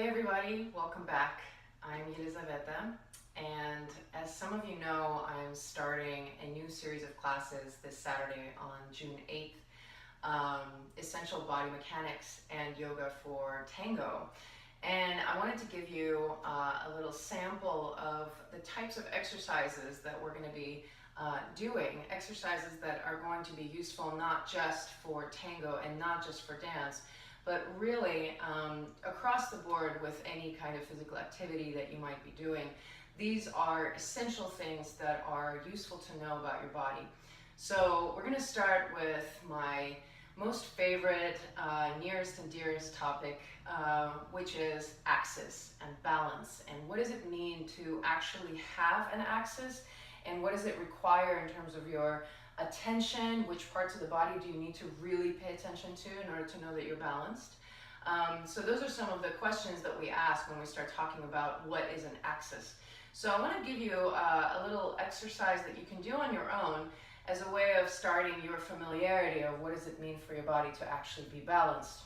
Hey everybody, welcome back. I'm Elizaveta, and as some of you know, I'm starting a new series of classes this Saturday on June 8th, Essential Body Mechanics and Yoga for Tango. And I wanted to give you a little sample of the types of exercises that we're going to be doing, exercises that are going to be useful not just for tango and not just for dance, but really across the board with any kind of physical activity that you might be doing. These are essential things that are useful to know about your body. So we're going to start with my most favorite, nearest and dearest topic, which is axis and balance. And what does it mean to actually have an axis? And what does it require in terms of your attention? Which parts of the body do you need to really pay attention to in order to know that you're balanced? So those are some of the questions that we ask when we start talking about what is an axis. So I want to give you a little exercise that you can do on your own as a way of starting your familiarity of what does it mean for your body to actually be balanced.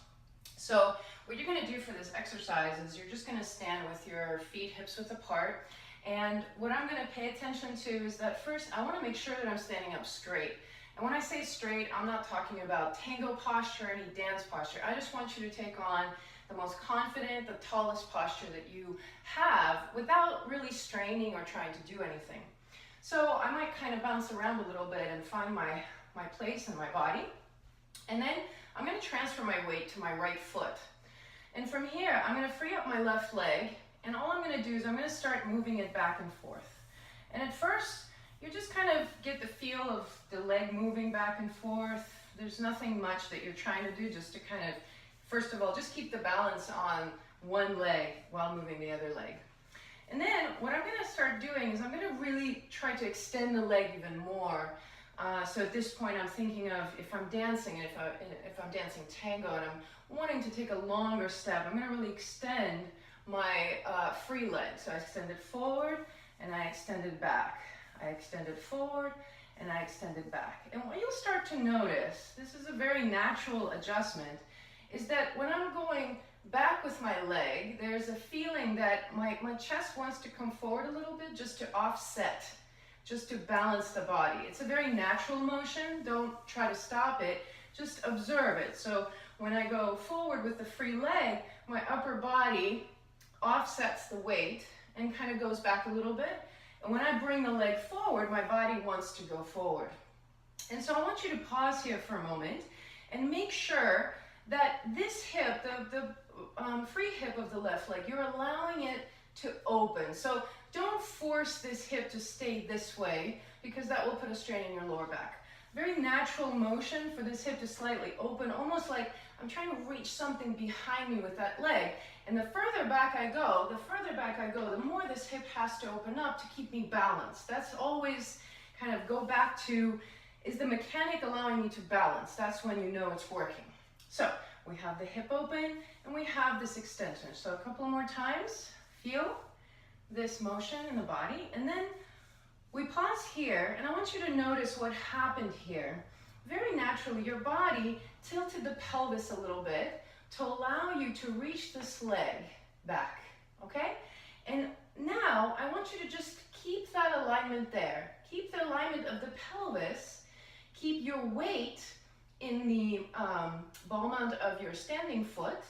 So what you're going to do for this exercise is you're just going to stand with your feet hips width apart. And what I'm going to pay attention to is that first I want to make sure that I'm standing up straight. And when I say straight, I'm not talking about tango posture, any dance posture. I just want you to take on the most confident, the tallest posture that you have without really straining or trying to do anything. So I might kind of bounce around a little bit and find my place in my body. And then I'm going to transfer my weight to my right foot. And from here, I'm going to free up my left leg. And all I'm going to do is I'm going to start moving it back and forth. And at first, you just kind of get the feel of the leg moving back and forth. There's nothing much that you're trying to do, just to kind of, first of all, just keep the balance on one leg while moving the other leg. And then what I'm going to start doing is I'm going to really try to extend the leg even more. So at this point, I'm thinking of if I'm dancing, and if I'm dancing tango and I'm wanting to take a longer step, I'm going to really extend my free leg. So I extend it forward and I extend it back. I extend it forward and I extend it back. And what you'll start to notice, this is a very natural adjustment, is that when I'm going back with my leg, there's a feeling that my chest wants to come forward a little bit just to offset, just to balance the body. It's a very natural motion. Don't try to stop it. Just observe it. So when I go forward with the free leg, my upper body offsets the weight and kind of goes back a little bit. And when I bring the leg forward, my body wants to go forward. And so I want you to pause here for a moment and make sure that this hip, the free hip of the left leg, you're allowing it to open. So don't force this hip to stay this way because that will put a strain in your lower back. Very natural motion for this hip to slightly open, almost like I'm trying to reach something behind me with that leg. And the further back I go, the more this hip has to open up to keep me balanced. That's always kind of go back to, is the mechanic allowing me to balance? That's when you know it's working. So we have the hip open and we have this extension. So a couple more times, feel this motion in the body. And then we pause here and I want you to notice what happened here. Very naturally, your body tilted the pelvis a little bit to allow you to reach this leg back, okay? And now I want you to just keep that alignment there. Keep the alignment of the pelvis. Keep your weight in the ball mount of your standing foot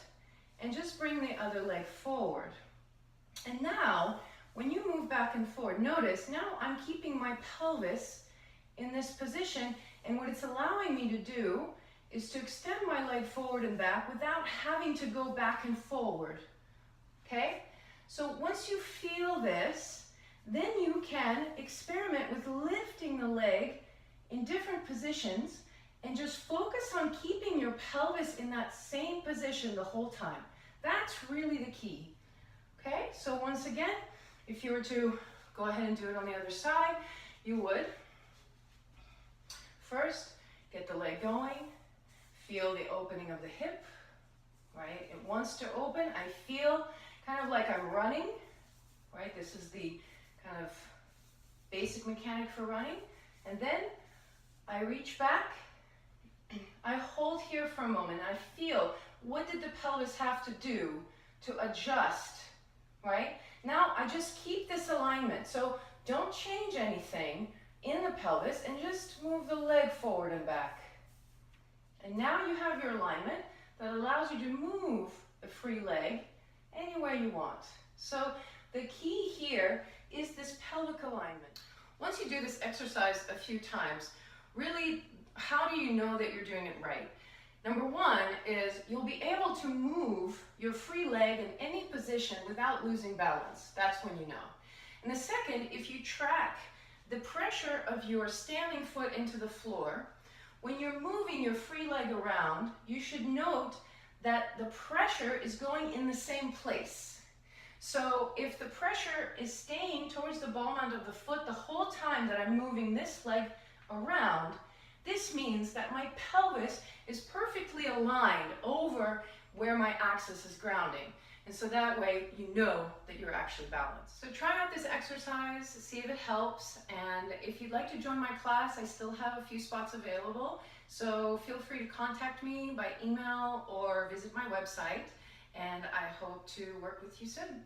and just bring the other leg forward. And now, when you move back and forward, notice now I'm keeping my pelvis in this position, and what it's allowing me to do is to extend my leg forward and back without having to go back and forward, okay? So once you feel this, then you can experiment with lifting the leg in different positions and just focus on keeping your pelvis in that same position the whole time. That's really the key, okay? So once again, if you were to go ahead and do it on the other side, you would first get the leg going, feel the opening of the hip, right? It wants to open. I feel kind of like I'm running, right? This is the kind of basic mechanic for running. And then I reach back, I hold here for a moment. I feel, what did the pelvis have to do to adjust, right? Now I just keep this alignment. So don't change anything in the pelvis and just move the leg forward and back. And now you have your alignment that allows you to move the free leg any way you want. So the key here is this pelvic alignment. Once you do this exercise a few times, really, how do you know that you're doing it right? Number one is you'll be able to move your free leg in any position without losing balance. That's when you know. And the second, if you track the pressure of your standing foot into the floor, when you're moving your free leg around, you should note that the pressure is going in the same place. So if the pressure is staying towards the ball mount of the foot the whole time that I'm moving this leg around, this means that my pelvis is perfectly aligned over where my axis is grounding. And so that way you know that you're actually balanced. So try out this exercise, see if it helps. And if you'd like to join my class, I still have a few spots available. So feel free to contact me by email or visit my website. And I hope to work with you soon.